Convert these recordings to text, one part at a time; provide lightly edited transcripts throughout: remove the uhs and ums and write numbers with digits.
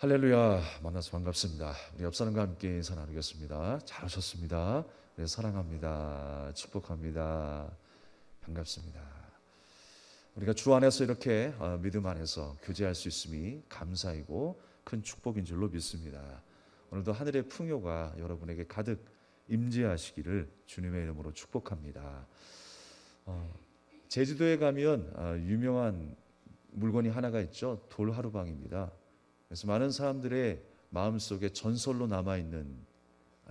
할렐루야, 만나서 반갑습니다. 우리 옆 사람과 함께 인사 나누겠습니다. 잘 오셨습니다. 네, 사랑합니다. 축복합니다. 반갑습니다. 우리가 주 안에서 이렇게 믿음 안에서 교제할 수 있음이 감사이고 큰 축복인 줄로 믿습니다. 오늘도 하늘의 풍요가 여러분에게 가득 임재하시기를 주님의 이름으로 축복합니다. 제주도에 가면 유명한 물건이 하나가 있죠. 돌하루방입니다. 그래서 많은 사람들의 마음속에 전설로 남아있는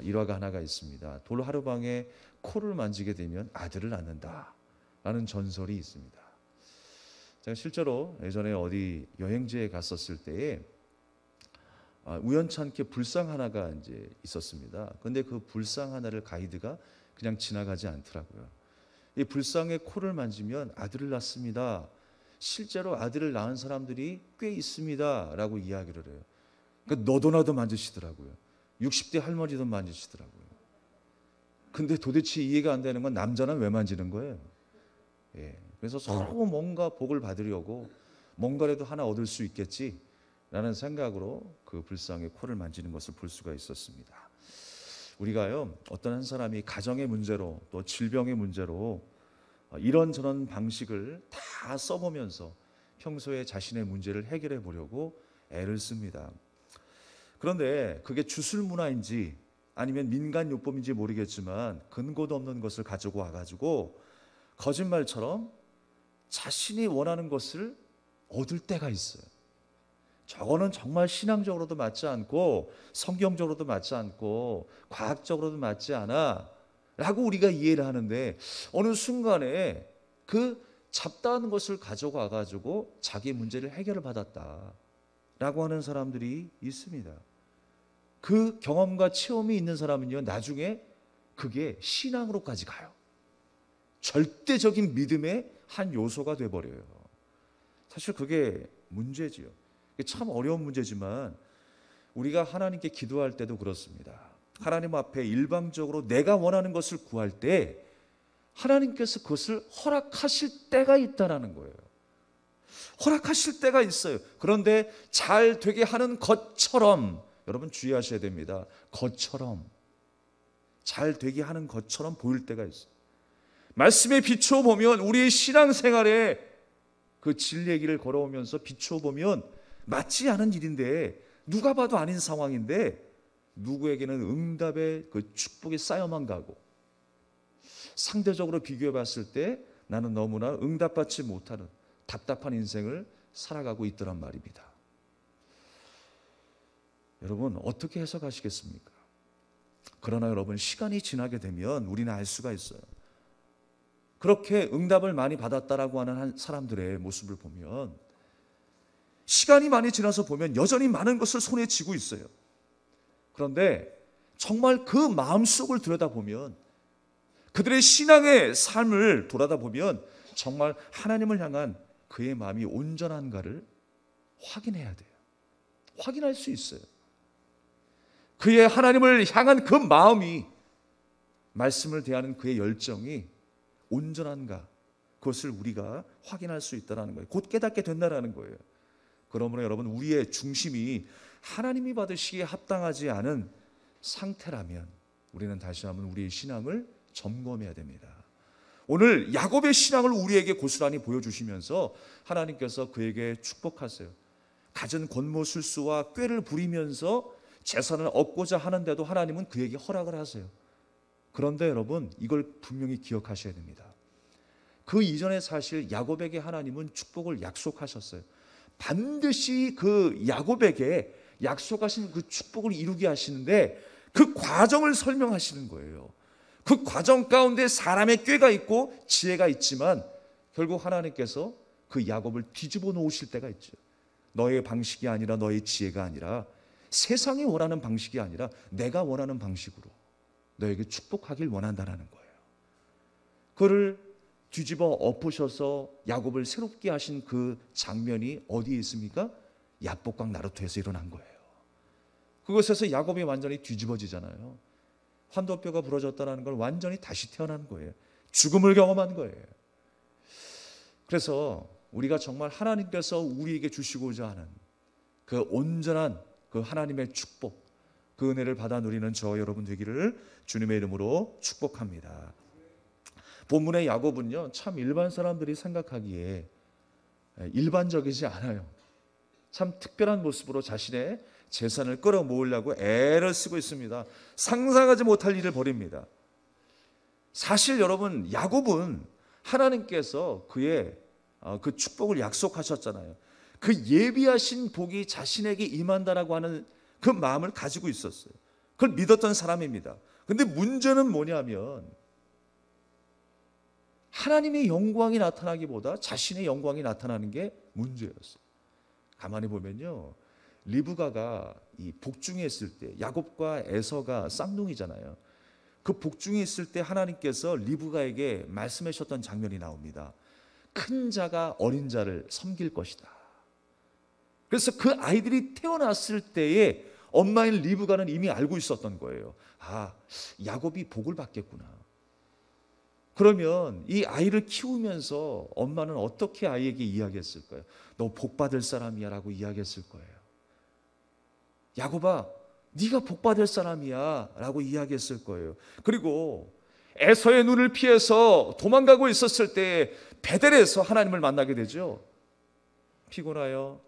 일화가 하나가 있습니다. 돌하루방에 코를 만지게 되면 아들을 낳는다 라는 전설이 있습니다. 제가 실제로 예전에 어디 여행지에 갔었을 때에 우연찮게 불상 하나가 이제 있었습니다. 근데 그 불상 하나를 가이드가 그냥 지나가지 않더라고요. 이 불상에 코를 만지면 아들을 낳습니다. 실제로 아들을 낳은 사람들이 꽤 있습니다 라고 이야기를 해요. 그러니까 너도 나도 만지시더라고요. 60대 할머니도 만지시더라고요. 근데 도대체 이해가 안 되는 건 남자는 왜 만지는 거예요? 그래서 서로 뭔가 복을 받으려고 뭔가라도 하나 얻을 수 있겠지 라는 생각으로 그 불상에 코를 만지는 것을 볼 수가 있었습니다. 우리가요, 어떤 한 사람이 가정의 문제로 또 질병의 문제로 이런저런 방식을 다 써보면서 평소에 자신의 문제를 해결해 보려고 애를 씁니다. 그런데 그게 주술 문화인지 아니면 민간요법인지 모르겠지만 근거도 없는 것을 가지고 와가지고 거짓말처럼 자신이 원하는 것을 얻을 때가 있어요. 저거는 정말 신앙적으로도 맞지 않고 성경적으로도 맞지 않고 과학적으로도 맞지 않아 라고 우리가 이해를 하는데, 어느 순간에 그 잡다한 것을 가져와 가지고 자기 문제를 해결을 받았다 라고 하는 사람들이 있습니다. 그 경험과 체험이 있는 사람은요, 나중에 그게 신앙으로까지 가요. 절대적인 믿음의 한 요소가 돼버려요. 사실 그게 문제지요. 참 어려운 문제지만 우리가 하나님께 기도할 때도 그렇습니다. 하나님 앞에 일방적으로 내가 원하는 것을 구할 때 하나님께서 그것을 허락하실 때가 있다는 거예요. 허락하실 때가 있어요. 그런데 잘 되게 하는 것처럼, 여러분 주의하셔야 됩니다. 것처럼, 잘 되게 하는 것처럼 보일 때가 있어요. 말씀에 비추어 보면 우리의 신앙생활에 그 진리의 길을 걸어오면서 비추어 보면 맞지 않은 일인데, 누가 봐도 아닌 상황인데 누구에게는 응답의 그 축복이 쌓여만 가고, 상대적으로 비교해 봤을 때 나는 너무나 응답받지 못하는 답답한 인생을 살아가고 있더란 말입니다. 여러분 어떻게 해석하시겠습니까? 그러나 여러분, 시간이 지나게 되면 우리는 알 수가 있어요. 그렇게 응답을 많이 받았다라고 하는 사람들의 모습을 보면, 시간이 많이 지나서 보면 여전히 많은 것을 손에 쥐고 있어요. 그런데 정말 그 마음속을 들여다보면, 그들의 신앙의 삶을 돌아다보면 정말 하나님을 향한 그의 마음이 온전한가를 확인해야 돼요. 확인할 수 있어요. 그의 하나님을 향한 그 마음이, 말씀을 대하는 그의 열정이 온전한가, 그것을 우리가 확인할 수 있다는 거예요. 곧 깨닫게 된다는 거예요. 그러므로 여러분, 우리의 중심이 하나님이 받으시기에 합당하지 않은 상태라면 우리는 다시 한번 우리의 신앙을 점검해야 됩니다. 오늘 야곱의 신앙을 우리에게 고스란히 보여주시면서 하나님께서 그에게 축복하세요. 갖은 권모술수와 꾀를 부리면서 재산을 얻고자 하는데도 하나님은 그에게 허락을 하세요. 그런데 여러분, 이걸 분명히 기억하셔야 됩니다. 그 이전에 사실 야곱에게 하나님은 축복을 약속하셨어요. 반드시 그 야곱에게 약속하신 그 축복을 이루게 하시는데 그 과정을 설명하시는 거예요. 그 과정 가운데 사람의 꾀가 있고 지혜가 있지만 결국 하나님께서 그 야곱을 뒤집어 놓으실 때가 있죠. 너의 방식이 아니라, 너의 지혜가 아니라, 세상이 원하는 방식이 아니라 내가 원하는 방식으로 너에게 축복하길 원한다는 거예요. 그를 뒤집어 엎으셔서 야곱을 새롭게 하신 그 장면이 어디에 있습니까? 야복강 나루토에서 일어난 거예요. 그곳에서 야곱이 완전히 뒤집어지잖아요. 환도뼈가 부러졌다는 걸 완전히 다시 태어난 거예요. 죽음을 경험한 거예요. 그래서 우리가 정말 하나님께서 우리에게 주시고자 하는 그 온전한 그 하나님의 축복, 그 은혜를 받아 누리는 저 여러분 되기를 주님의 이름으로 축복합니다. 본문의 야곱은요, 참 일반 사람들이 생각하기에 일반적이지 않아요. 참 특별한 모습으로 자신의 재산을 끌어모으려고 애를 쓰고 있습니다. 상상하지 못할 일을 벌입니다. 사실 여러분, 야곱은 하나님께서 그의 그 축복을 약속하셨잖아요. 그 예비하신 복이 자신에게 임한다라고 하는 그 마음을 가지고 있었어요. 그걸 믿었던 사람입니다. 근데 문제는 뭐냐면 하나님의 영광이 나타나기보다 자신의 영광이 나타나는 게 문제였어요. 가만히 보면요, 리브가가 이 복중에 있을 때, 야곱과 에서가 쌍둥이잖아요. 그 복중에 있을 때 하나님께서 리브가에게 말씀하셨던 장면이 나옵니다. 큰 자가 어린 자를 섬길 것이다. 그래서 그 아이들이 태어났을 때에 엄마인 리브가는 이미 알고 있었던 거예요. 아, 야곱이 복을 받겠구나. 그러면 이 아이를 키우면서 엄마는 어떻게 아이에게 이야기했을까요? 너 복 받을 사람이야 라고 이야기했을 거예요. 야곱아, 네가 복 받을 사람이야 라고 이야기했을 거예요. 그리고 에서의 눈을 피해서 도망가고 있었을 때 베델에서 하나님을 만나게 되죠. 피곤하여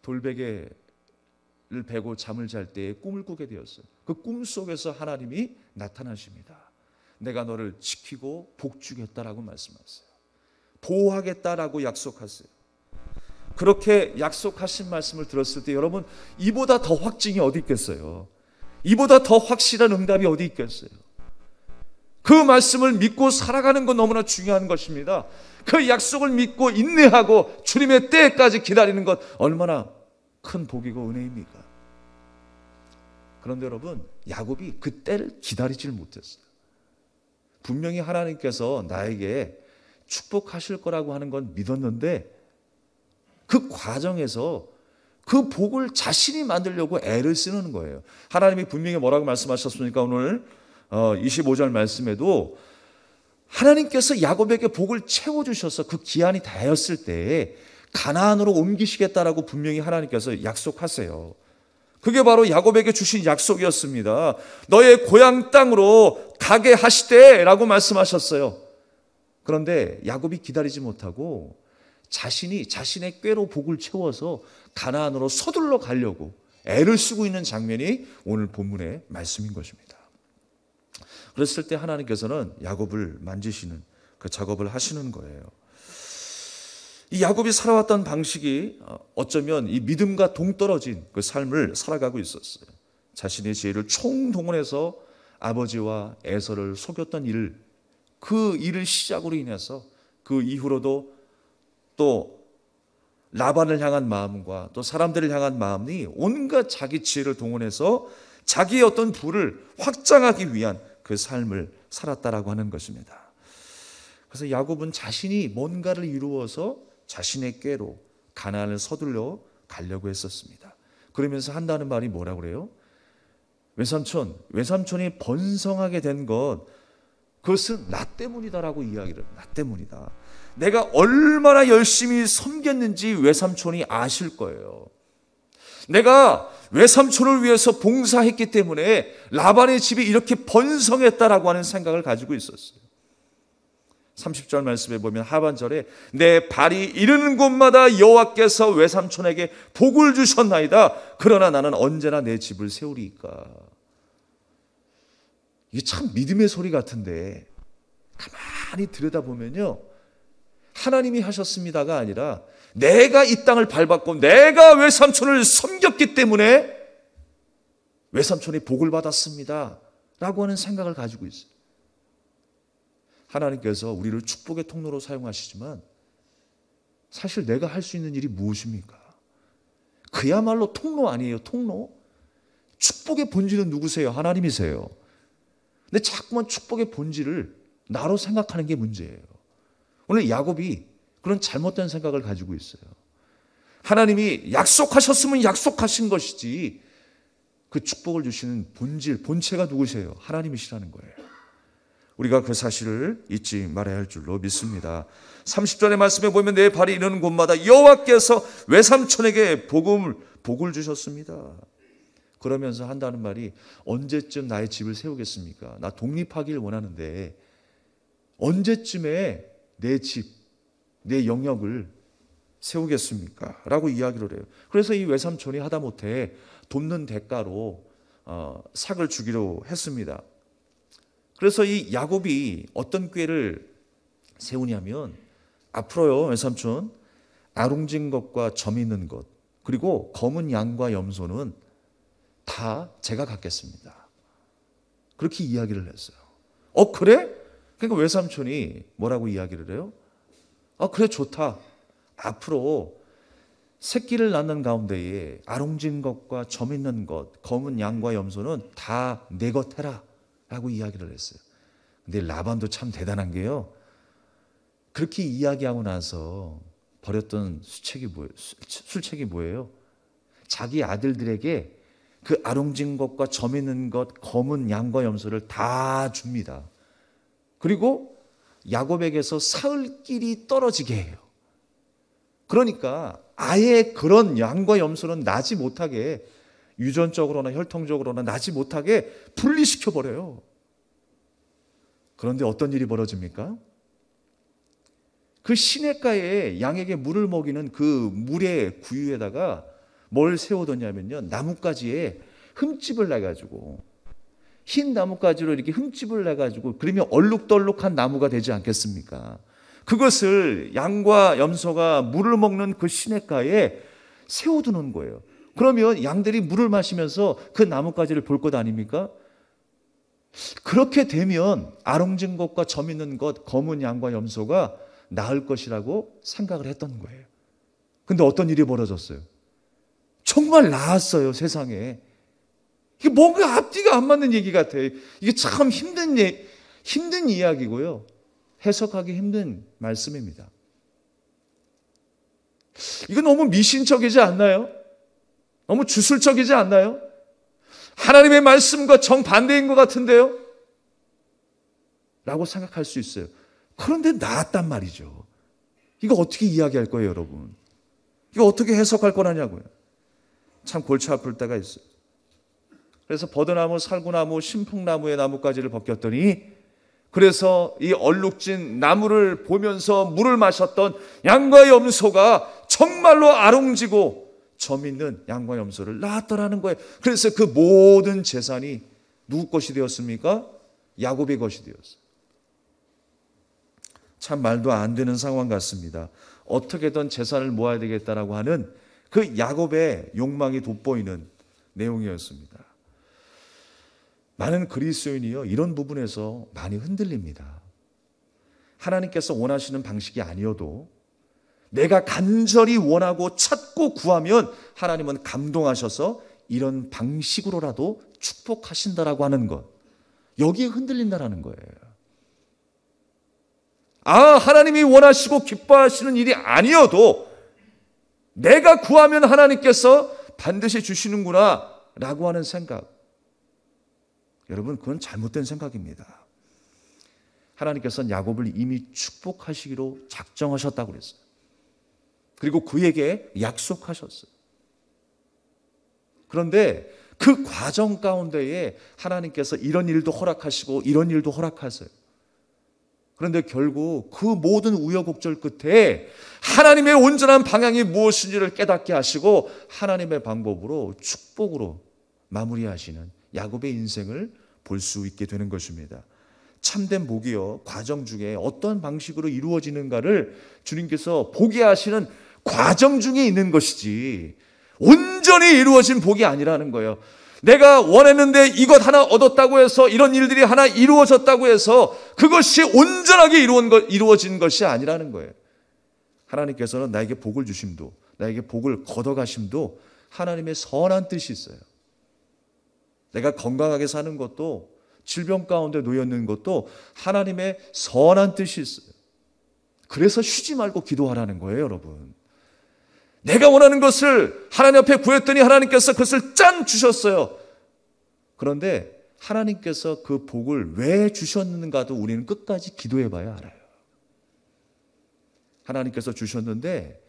돌베개를 베고 잠을 잘 때 꿈을 꾸게 되었어요. 그 꿈 속에서 하나님이 나타나십니다. 내가 너를 지키고 복 주겠다라고 말씀하세요. 보호하겠다라고 약속하세요. 그렇게 약속하신 말씀을 들었을 때 여러분, 이보다 더 확증이 어디 있겠어요? 이보다 더 확실한 응답이 어디 있겠어요? 그 말씀을 믿고 살아가는 건 너무나 중요한 것입니다. 그 약속을 믿고 인내하고 주님의 때까지 기다리는 것 얼마나 큰 복이고 은혜입니까? 그런데 여러분, 야곱이 그 때를 기다리질 못했어요. 분명히 하나님께서 나에게 축복하실 거라고 하는 건 믿었는데 그 과정에서 그 복을 자신이 만들려고 애를 쓰는 거예요. 하나님이 분명히 뭐라고 말씀하셨습니까? 오늘 25절 말씀에도 하나님께서 야곱에게 복을 채워주셔서 그 기한이 다였을 때 가나안으로 옮기시겠다라고 분명히 하나님께서 약속하세요. 그게 바로 야곱에게 주신 약속이었습니다. 너의 고향 땅으로 가게 하시되 라고 말씀하셨어요. 그런데 야곱이 기다리지 못하고 자신이 자신의 꾀로 복을 채워서 가나안으로 서둘러 가려고 애를 쓰고 있는 장면이 오늘 본문의 말씀인 것입니다. 그랬을 때 하나님께서는 야곱을 만지시는 그 작업을 하시는 거예요. 이 야곱이 살아왔던 방식이 어쩌면 이 믿음과 동떨어진 그 삶을 살아가고 있었어요. 자신의 지혜를 총동원해서 아버지와 에서를 속였던 일, 그 일을 시작으로 인해서 그 이후로도 또 라반을 향한 마음과 또 사람들을 향한 마음이 온갖 자기 지혜를 동원해서 자기의 어떤 부를 확장하기 위한 그 삶을 살았다라고 하는 것입니다. 그래서 야곱은 자신이 뭔가를 이루어서 자신의 꾀로 가나안을 서둘러 가려고 했었습니다. 그러면서 한다는 말이 뭐라고 그래요? 외삼촌이 번성하게 된 것, 그것은 나 때문이다라고 이야기를, 나 때문이다. 내가 얼마나 열심히 섬겼는지 외삼촌이 아실 거예요. 내가 외삼촌을 위해서 봉사했기 때문에 라반의 집이 이렇게 번성했다라고 하는 생각을 가지고 있었어요. 30절 말씀에 보면 하반절에 내 발이 이르는 곳마다 여호와께서 외삼촌에게 복을 주셨나이다. 그러나 나는 언제나 내 집을 세우리이까. 이게 참 믿음의 소리 같은데 가만히 들여다보면요, 하나님이 하셨습니다가 아니라 내가 이 땅을 밟았고 내가 외삼촌을 섬겼기 때문에 외삼촌이 복을 받았습니다 라고 하는 생각을 가지고 있어요. 하나님께서 우리를 축복의 통로로 사용하시지만 사실 내가 할 수 있는 일이 무엇입니까? 그야말로 통로 아니에요, 통로? 축복의 본질은 누구세요? 하나님이세요. 근데 자꾸만 축복의 본질을 나로 생각하는 게 문제예요. 오늘 야곱이 그런 잘못된 생각을 가지고 있어요. 하나님이 약속하셨으면 약속하신 것이지 그 축복을 주시는 본질, 본체가 누구세요? 하나님이시라는 거예요. 우리가 그 사실을 잊지 말아야 할 줄로 믿습니다. 30절의 말씀에 보면 내 발이 이르는 곳마다 여호와께서 외삼촌에게 복을 주셨습니다. 그러면서 한다는 말이 언제쯤 나의 집을 세우겠습니까? 나 독립하길 원하는데 언제쯤에 내 집, 내 영역을 세우겠습니까? 라고 이야기를 해요. 그래서 이 외삼촌이 하다못해 돕는 대가로 삭을 주기로 했습니다. 그래서 이 야곱이 어떤 꾀를 세우냐면 앞으로요, 외삼촌, 아롱진 것과 점 있는 것 그리고 검은 양과 염소는 다 제가 갖겠습니다. 그렇게 이야기를 했어요. 그래? 그러니까 외삼촌이 뭐라고 이야기를 해요? 그래 좋다. 앞으로 새끼를 낳는 가운데에 아롱진 것과 점 있는 것, 검은 양과 염소는 다 내 것 해라 라고 이야기를 했어요. 근데 라반도 참 대단한 게요. 그렇게 이야기하고 나서 버렸던 술책이 뭐예요? 자기 아들들에게 그 아롱진 것과 점 있는 것, 검은 양과 염소를 다 줍니다. 그리고 야곱에게서 사흘 길이 떨어지게 해요. 그러니까 아예 그런 양과 염소는 나지 못하게, 유전적으로나 혈통적으로나 나지 못하게 분리시켜 버려요. 그런데 어떤 일이 벌어집니까? 그 시냇가에 양에게 물을 먹이는 그 물의 구유에다가 뭘 세워뒀냐면요, 나뭇가지에 흠집을 내가지고, 흰 나뭇가지로 이렇게 흠집을 내가지고, 그러면 얼룩덜룩한 나무가 되지 않겠습니까? 그것을 양과 염소가 물을 먹는 그 시냇가에 세워두는 거예요. 그러면 양들이 물을 마시면서 그 나뭇가지를 볼 것 아닙니까? 그렇게 되면 아롱진 것과 점 있는 것, 검은 양과 염소가 나을 것이라고 생각을 했던 거예요. 근데 어떤 일이 벌어졌어요? 정말 나았어요, 세상에. 이게 뭔가 앞뒤가 안 맞는 얘기 같아요. 이게 참 힘든 이야기고요. 해석하기 힘든 말씀입니다. 이거 너무 미신적이지 않나요? 너무 주술적이지 않나요? 하나님의 말씀과 정반대인 것 같은데요? 라고 생각할 수 있어요. 그런데 나았단 말이죠. 이거 어떻게 이야기할 거예요, 여러분? 이거 어떻게 해석할 거라냐고요. 참 골치 아플 때가 있어요. 그래서 버드나무, 살구나무, 신풍나무의 나뭇가지를 벗겼더니, 그래서 이 얼룩진 나무를 보면서 물을 마셨던 양과 염소가 정말로 아롱지고 점 있는 양과 염소를 낳았더라는 거예요. 그래서 그 모든 재산이 누구 것이 되었습니까? 야곱의 것이 되었어요. 참 말도 안 되는 상황 같습니다. 어떻게든 재산을 모아야 되겠다라고 하는 그 야곱의 욕망이 돋보이는 내용이었습니다. 많은 그리스도인이요, 이런 부분에서 많이 흔들립니다. 하나님께서 원하시는 방식이 아니어도 내가 간절히 원하고 찾고 구하면 하나님은 감동하셔서 이런 방식으로라도 축복하신다라고 하는 것, 여기에 흔들린다라는 거예요. 하나님이 원하시고 기뻐하시는 일이 아니어도 내가 구하면 하나님께서 반드시 주시는구나 라고 하는 생각, 여러분, 그건 잘못된 생각입니다. 하나님께서는 야곱을 이미 축복하시기로 작정하셨다고 그랬어요. 그리고 그에게 약속하셨어요. 그런데 그 과정 가운데에 하나님께서 이런 일도 허락하시고 이런 일도 허락하세요. 그런데 결국 그 모든 우여곡절 끝에 하나님의 온전한 방향이 무엇인지를 깨닫게 하시고 하나님의 방법으로 축복으로 마무리하시는 야곱의 인생을 볼 수 있게 되는 것입니다. 참된 복이요, 과정 중에 어떤 방식으로 이루어지는가를 주님께서 보게 하시는 과정 중에 있는 것이지 온전히 이루어진 복이 아니라는 거예요. 내가 원했는데 이것 하나 얻었다고 해서, 이런 일들이 하나 이루어졌다고 해서 그것이 온전하게 이루어진 것이 아니라는 거예요. 하나님께서는 나에게 복을 주심도, 나에게 복을 걷어가심도 하나님의 선한 뜻이 있어요. 내가 건강하게 사는 것도, 질병 가운데 놓여 있는 것도 하나님의 선한 뜻이 있어요. 그래서 쉬지 말고 기도하라는 거예요, 여러분. 내가 원하는 것을 하나님 앞에 구했더니 하나님께서 그것을 짠 주셨어요. 그런데 하나님께서 그 복을 왜 주셨는가도 우리는 끝까지 기도해 봐야 알아요. 하나님께서 주셨는데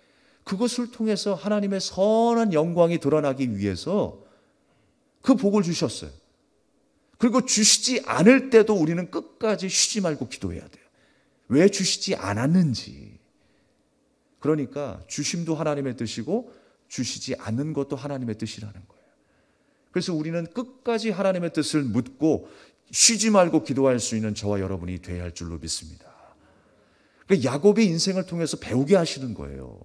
그것을 통해서 하나님의 선한 영광이 드러나기 위해서 그 복을 주셨어요. 그리고 주시지 않을 때도 우리는 끝까지 쉬지 말고 기도해야 돼요. 왜 주시지 않았는지. 그러니까 주심도 하나님의 뜻이고 주시지 않는 것도 하나님의 뜻이라는 거예요. 그래서 우리는 끝까지 하나님의 뜻을 묻고 쉬지 말고 기도할 수 있는 저와 여러분이 되어야 할 줄로 믿습니다. 그러니까 야곱의 인생을 통해서 배우게 하시는 거예요.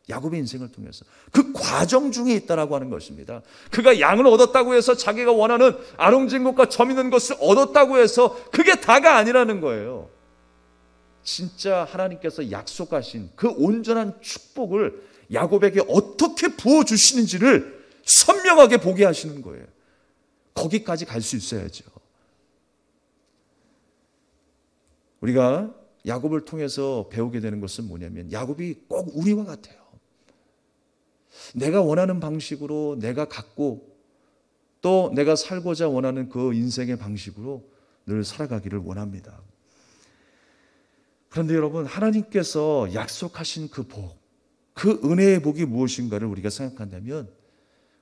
야곱의 인생을 통해서 그 과정 중에 있다라고 하는 것입니다. 그가 양을 얻었다고 해서 자기가 원하는 아롱진국과 점 있는 것을 얻었다고 해서 그게 다가 아니라는 거예요. 진짜 하나님께서 약속하신 그 온전한 축복을 야곱에게 어떻게 부어주시는지를 선명하게 보게 하시는 거예요. 거기까지 갈 수 있어야죠. 우리가 야곱을 통해서 배우게 되는 것은 뭐냐면 야곱이 꼭 우리와 같아요. 내가 원하는 방식으로 내가 갖고 또 내가 살고자 원하는 그 인생의 방식으로 늘 살아가기를 원합니다. 그런데 여러분, 하나님께서 약속하신 그 복, 그 은혜의 복이 무엇인가를 우리가 생각한다면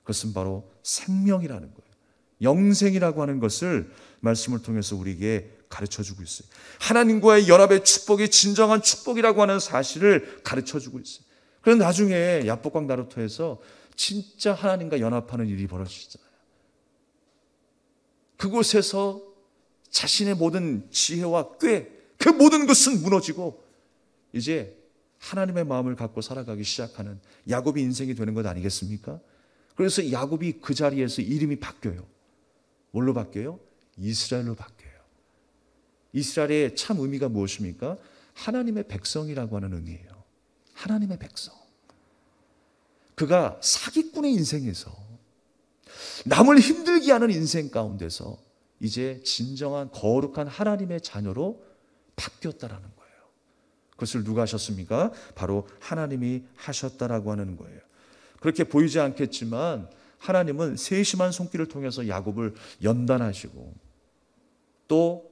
그것은 바로 생명이라는 거예요. 영생이라고 하는 것을 말씀을 통해서 우리에게 가르쳐주고 있어요. 하나님과의 연합의 축복이 진정한 축복이라고 하는 사실을 가르쳐주고 있어요. 그런데 나중에 야복강 나루토에서 진짜 하나님과 연합하는 일이 벌어지잖아요. 그곳에서 자신의 모든 지혜와 꾀, 그 모든 것은 무너지고 이제 하나님의 마음을 갖고 살아가기 시작하는 야곱의 인생이 되는 것 아니겠습니까? 그래서 야곱이 그 자리에서 이름이 바뀌어요. 뭘로 바뀌어요? 이스라엘로 바뀌어요. 이스라엘의 참 의미가 무엇입니까? 하나님의 백성이라고 하는 의미예요. 하나님의 백성. 그가 사기꾼의 인생에서 남을 힘들게 하는 인생 가운데서 이제 진정한 거룩한 하나님의 자녀로 바뀌었다라는 거예요. 그것을 누가 하셨습니까? 바로 하나님이 하셨다라고 하는 거예요. 그렇게 보이지 않겠지만 하나님은 세심한 손길을 통해서 야곱을 연단하시고 또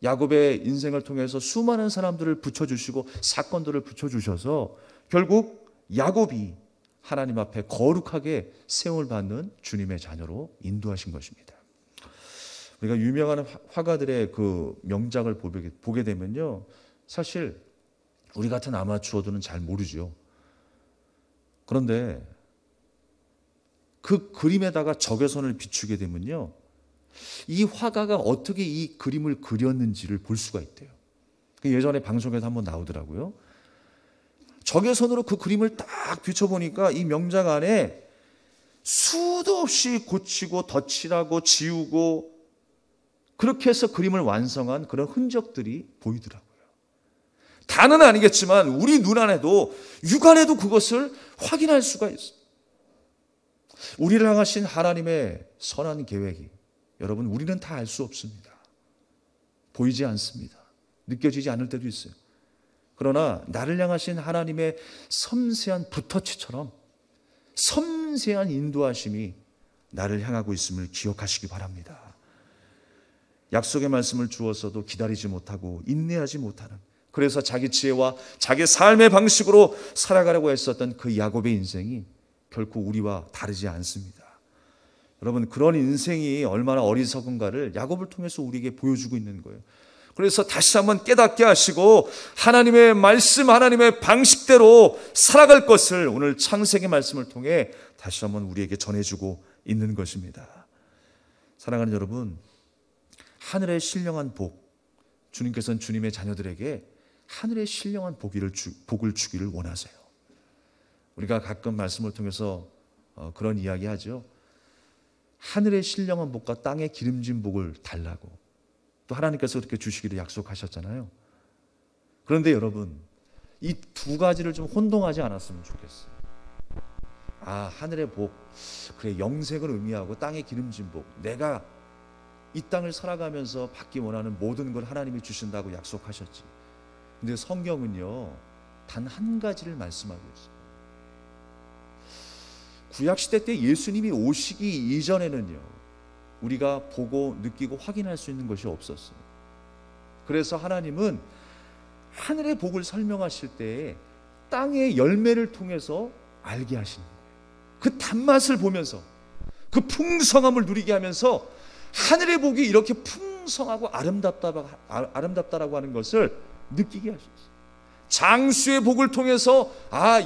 야곱의 인생을 통해서 수많은 사람들을 붙여주시고 사건들을 붙여주셔서 결국 야곱이 하나님 앞에 거룩하게 세움을 받는 주님의 자녀로 인도하신 것입니다. 우리가 유명한 화가들의 그 명작을 보게 되면요, 사실 우리 같은 아마추어들은 잘 모르죠. 그런데 그 그림에다가 적외선을 비추게 되면요, 이 화가가 어떻게 이 그림을 그렸는지를 볼 수가 있대요. 예전에 방송에서 한번 나오더라고요. 적외선으로 그 그림을 딱 비춰보니까 이 명작 안에 수도 없이 고치고 덧칠하고 지우고 그렇게 해서 그림을 완성한 그런 흔적들이 보이더라고요. 다는 아니겠지만 우리 눈 안에도 육안에도 그것을 확인할 수가 있어요. 우리를 향하신 하나님의 선한 계획이, 여러분, 우리는 다 알 수 없습니다. 보이지 않습니다. 느껴지지 않을 때도 있어요. 그러나 나를 향하신 하나님의 섬세한 붓터치처럼 섬세한 인도하심이 나를 향하고 있음을 기억하시기 바랍니다. 약속의 말씀을 주었어도 기다리지 못하고 인내하지 못하는, 그래서 자기 지혜와 자기 삶의 방식으로 살아가려고 했었던 그 야곱의 인생이 결코 우리와 다르지 않습니다. 여러분, 그런 인생이 얼마나 어리석은가를 야곱을 통해서 우리에게 보여주고 있는 거예요. 그래서 다시 한번 깨닫게 하시고 하나님의 말씀, 하나님의 방식대로 살아갈 것을 오늘 창세기 말씀을 통해 다시 한번 우리에게 전해주고 있는 것입니다. 사랑하는 여러분, 하늘의 신령한 복, 주님께서는 주님의 자녀들에게 하늘의 신령한 복을 주기를 원하세요. 우리가 가끔 말씀을 통해서 그런 이야기 하죠. 하늘의 신령한 복과 땅의 기름진 복을 달라고 또 하나님께서 그렇게 주시기를 약속하셨잖아요. 그런데 여러분, 이 두 가지를 좀 혼동하지 않았으면 좋겠어요. 아, 하늘의 복, 그래, 영생을 의미하고 땅의 기름진 복, 내가 이 땅을 살아가면서 받기 원하는 모든 걸 하나님이 주신다고 약속하셨지. 근데 성경은요, 단 한 가지를 말씀하고 있어요. 구약시대 때 예수님이 오시기 이전에는요, 우리가 보고 느끼고 확인할 수 있는 것이 없었어요. 그래서 하나님은 하늘의 복을 설명하실 때에 땅의 열매를 통해서 알게 하시는 거예요. 그 단맛을 보면서, 그 풍성함을 누리게 하면서 하늘의 복이 이렇게 풍성하고 아름답다라고 하는 것을 느끼게 하셨어요. 장수의 복을 통해서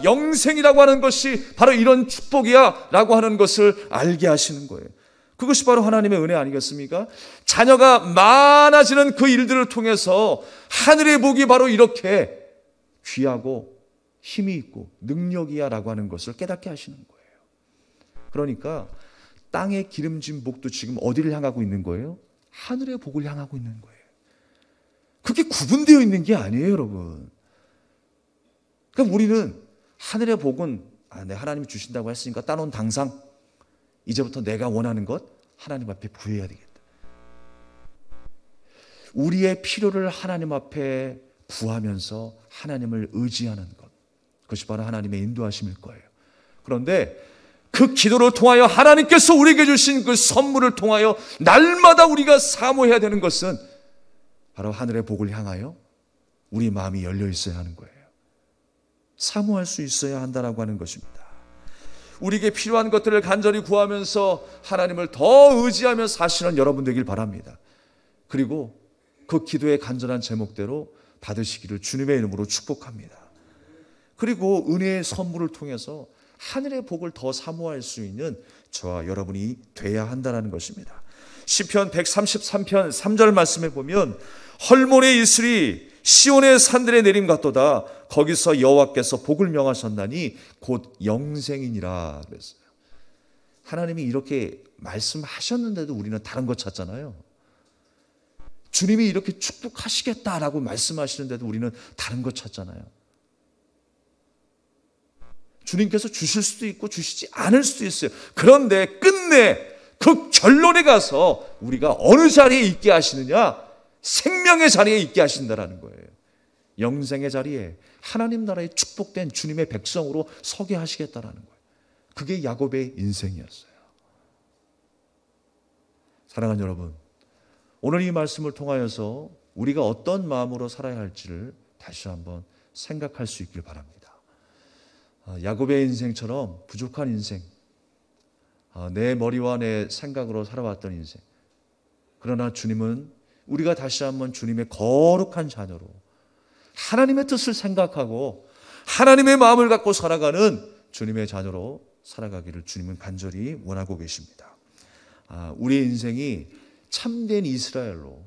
영생이라고 하는 것이 바로 이런 축복이야 라고 하는 것을 알게 하시는 거예요. 그것이 바로 하나님의 은혜 아니겠습니까? 자녀가 많아지는 그 일들을 통해서 하늘의 복이 바로 이렇게 귀하고 힘이 있고 능력이야 라고 하는 것을 깨닫게 하시는 거예요. 그러니까 땅의 기름진 복도 지금 어디를 향하고 있는 거예요? 하늘의 복을 향하고 있는 거예요. 그게 구분되어 있는 게 아니에요, 여러분. 그러니까 우리는 하늘의 복은 하나님이 주신다고 했으니까 따놓은 당상 이제부터 내가 원하는 것 하나님 앞에 구해야 되겠다. 우리의 필요를 하나님 앞에 구하면서 하나님을 의지하는 것, 그것이 바로 하나님의 인도하심일 거예요. 그런데 그 기도를 통하여 하나님께서 우리에게 주신 그 선물을 통하여 날마다 우리가 사모해야 되는 것은 바로 하늘의 복을 향하여 우리 마음이 열려 있어야 하는 거예요. 사모할 수 있어야 한다라고 하는 것입니다. 우리에게 필요한 것들을 간절히 구하면서 하나님을 더 의지하며 사시는 여러분 되길 바랍니다. 그리고 그 기도의 간절한 제목대로 받으시기를 주님의 이름으로 축복합니다. 그리고 은혜의 선물을 통해서 하늘의 복을 더 사모할 수 있는 저와 여러분이 돼야 한다는 것입니다. 시편 133편 3절 말씀에 보면 헐몬의 이슬이 시온의 산들에 내림 같도다. 거기서 여호와께서 복을 명하셨나니 곧 영생이니라 그랬어요. 하나님이 이렇게 말씀하셨는데도 우리는 다른 것 찾잖아요. 주님이 이렇게 축복하시겠다라고 말씀하시는데도 우리는 다른 것 찾잖아요. 주님께서 주실 수도 있고 주시지 않을 수도 있어요. 그런데 끝내 그 결론에 가서 우리가 어느 자리에 있게 하시느냐? 생명의 자리에 있게 하신다라는 거예요. 영생의 자리에 하나님 나라의 축복된 주님의 백성으로 서게 하시겠다라는 거예요. 그게 야곱의 인생이었어요. 사랑하는 여러분, 오늘 이 말씀을 통하여서 우리가 어떤 마음으로 살아야 할지를 다시 한번 생각할 수 있길 바랍니다. 야곱의 인생처럼 부족한 인생, 내 머리와 내 생각으로 살아왔던 인생. 그러나 주님은 우리가 다시 한번 주님의 거룩한 자녀로 하나님의 뜻을 생각하고 하나님의 마음을 갖고 살아가는 주님의 자녀로 살아가기를 주님은 간절히 원하고 계십니다. 우리의 인생이 참된 이스라엘로,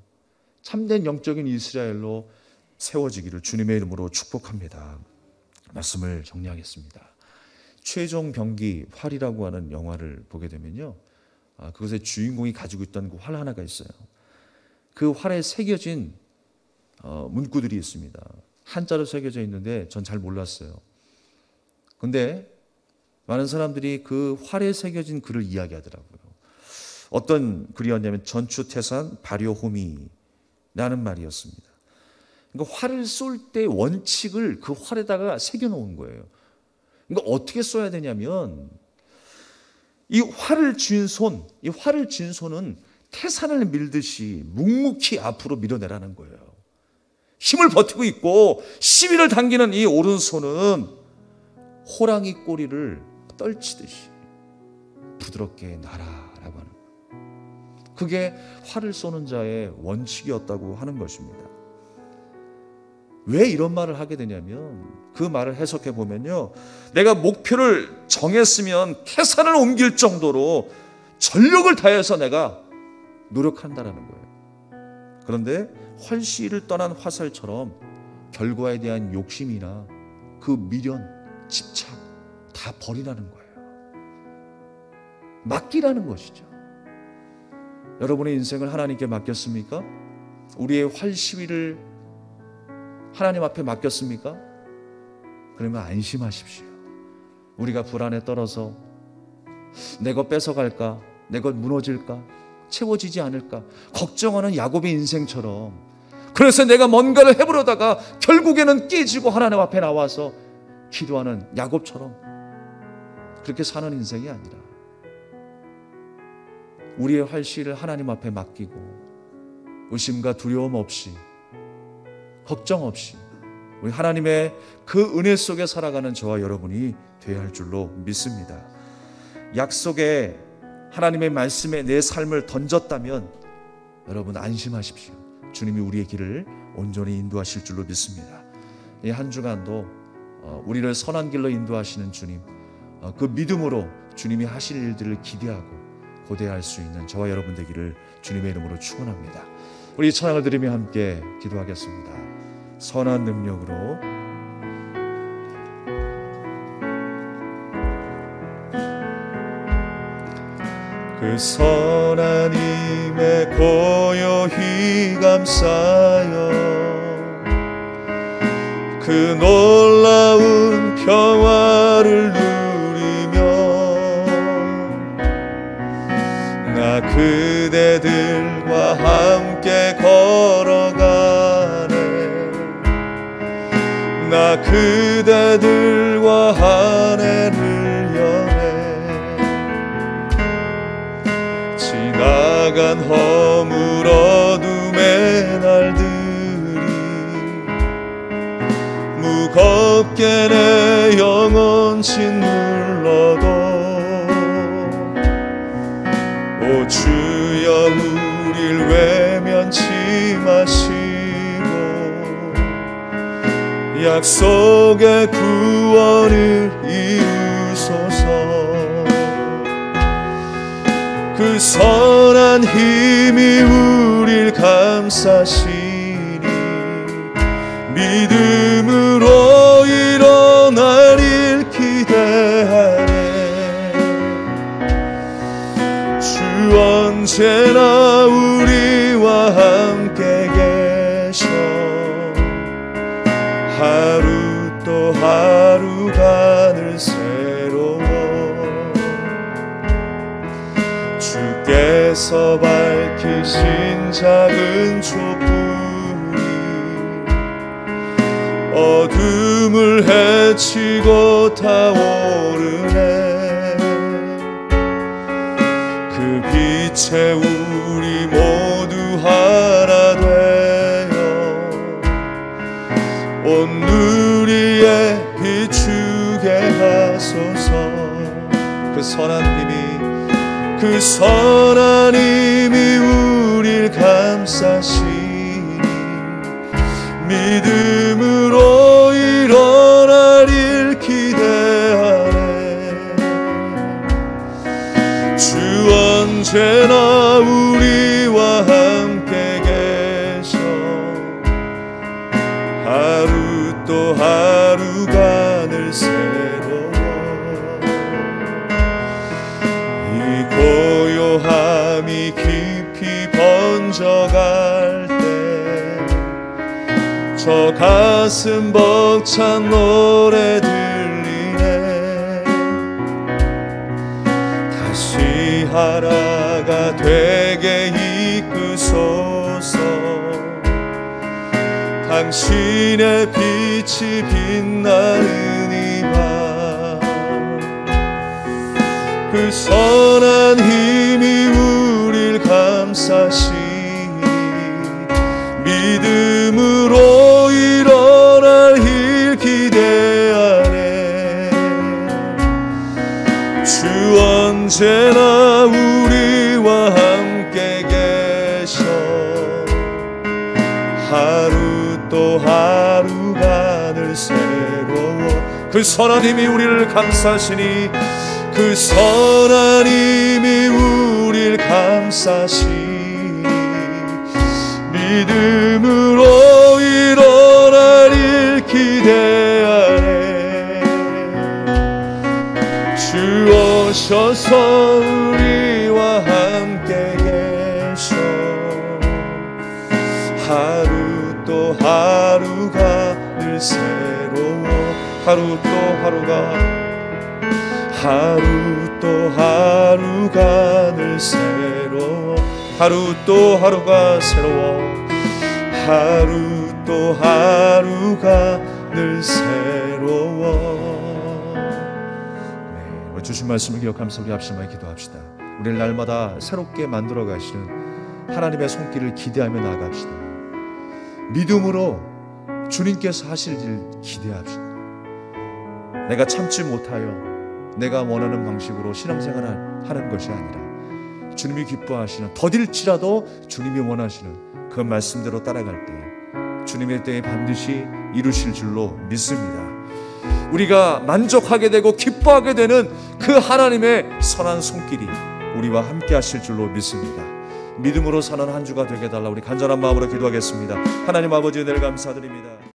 참된 영적인 이스라엘로 세워지기를 주님의 이름으로 축복합니다. 말씀을 정리하겠습니다. 최종 병기 활이라고 하는 영화를 보게 되면요, 그것의 주인공이 가지고 있던 그 활 하나가 있어요. 그 활에 새겨진 문구들이 있습니다. 한자로 새겨져 있는데 전 잘 몰랐어요. 근데 많은 사람들이 그 활에 새겨진 글을 이야기하더라고요. 어떤 글이었냐면 전추태산 발효호미라는 말이었습니다. 그러니까 활을 쏠 때 원칙을 그 활에다가 새겨 놓은 거예요. 그러니까 어떻게 쏘야 되냐면 이 활을 쥔 손은 태산을 밀듯이 묵묵히 앞으로 밀어내라는 거예요. 힘을 버티고 있고 시비를 당기는 이 오른손은 호랑이 꼬리를 떨치듯이 부드럽게 놔라라고 하는 거예요. 그게 활을 쏘는 자의 원칙이었다고 하는 것입니다. 왜 이런 말을 하게 되냐면 그 말을 해석해 보면요, 내가 목표를 정했으면 태산을 옮길 정도로 전력을 다해서 내가 노력한다라는 거예요. 그런데 활시를 떠난 화살처럼 결과에 대한 욕심이나 그 미련, 집착 다 버리라는 거예요. 맡기라는 것이죠. 여러분의 인생을 하나님께 맡겼습니까? 우리의 활시위를 하나님 앞에 맡겼습니까? 그러면 안심하십시오. 우리가 불안에 떨어서 내 것 뺏어갈까? 내 것 무너질까? 채워지지 않을까? 걱정하는 야곱의 인생처럼, 그래서 내가 뭔가를 해보려다가 결국에는 깨지고 하나님 앞에 나와서 기도하는 야곱처럼 그렇게 사는 인생이 아니라 우리의 활시를 하나님 앞에 맡기고 의심과 두려움 없이 걱정 없이 우리 하나님의 그 은혜 속에 살아가는 저와 여러분이 되어야 할 줄로 믿습니다. 약속의 하나님의 말씀에 내 삶을 던졌다면 여러분 안심하십시오. 주님이 우리의 길을 온전히 인도하실 줄로 믿습니다. 이 한 주간도 우리를 선한 길로 인도하시는 주님, 그 믿음으로 주님이 하실 일들을 기대하고 고대할 수 있는 저와 여러분 되기를 주님의 이름으로 축원합니다. 우리 찬양을 드리며 함께 기도하겠습니다. 선한 능력으로 그 선한 힘에 고요히 감싸여 그 놀라운 평화를 누리며 나 그대들과 함께 걸어가네. 나 그대들과 한 해를 여네. 지나간 허물 어둠의 날들이 무겁게 내 영혼 짓눌러도 오 주여 우릴 외면치 마시고 약속의 구원을 이루소서. 그 선한 힘이 우릴 감싸시니 믿음으로 일어날 일 기대하네. 주 언제나 우리와 함께 계셔 하루 또 하루가 늘 새로워. 주께서 밝히신 작은 촛불이 어둠을 헤치고 타오르네. 그 빛에 우리 모두 하나 되어 온 누리에 비추게 하소서. 그 선한 힘이 우릴 감싸시니 믿음으로 일어날 일 기대하네. 주 언제나 우리와 함께 계셔 하루 또 하루가 늘 새로워. 이 고요함이 깊이 번져갈 때 저 가슴 벅찬 노래 들리네. 다시 하나가 되게 이끄소서. 당신의 빛이 빛나는 이 밤 그 선한 힘이 우릴 감싸시니 믿음으로 일어날 일 기대하네. 주 언제나 우리와 함께 계셔 하루 또 하루가 늘 새로워. 그 선한 힘이 우리를 감싸시니 그 선한 힘이 우릴 감싸시니 믿음으로 일어날 일 기대하네. 주 오셔서 우리와 함께 계셔 하루 또 하루가 늘 새로워. 하루 또 하루가 늘 새로워. 하루 또 하루가 새로워. 하루 또 하루가 늘 새로워. 네, 주신 말씀을 기억하면서 우리 합심하여 기도합시다. 우리를 날마다 새롭게 만들어 가시는 하나님의 손길을 기대하며 나아갑시다. 믿음으로 주님께서 하실 일 기대합시다. 내가 참지 못하여 내가 원하는 방식으로 신앙생활을 하는 것이 아니라 주님이 기뻐하시는, 더딜지라도 주님이 원하시는 그 말씀대로 따라갈 때 주님의 때에 반드시 이루실 줄로 믿습니다. 우리가 만족하게 되고 기뻐하게 되는 그 하나님의 선한 손길이 우리와 함께 하실 줄로 믿습니다. 믿음으로 사는 한 주가 되게 달라 우리 간절한 마음으로 기도하겠습니다. 하나님 아버지, 은혜를 감사드립니다.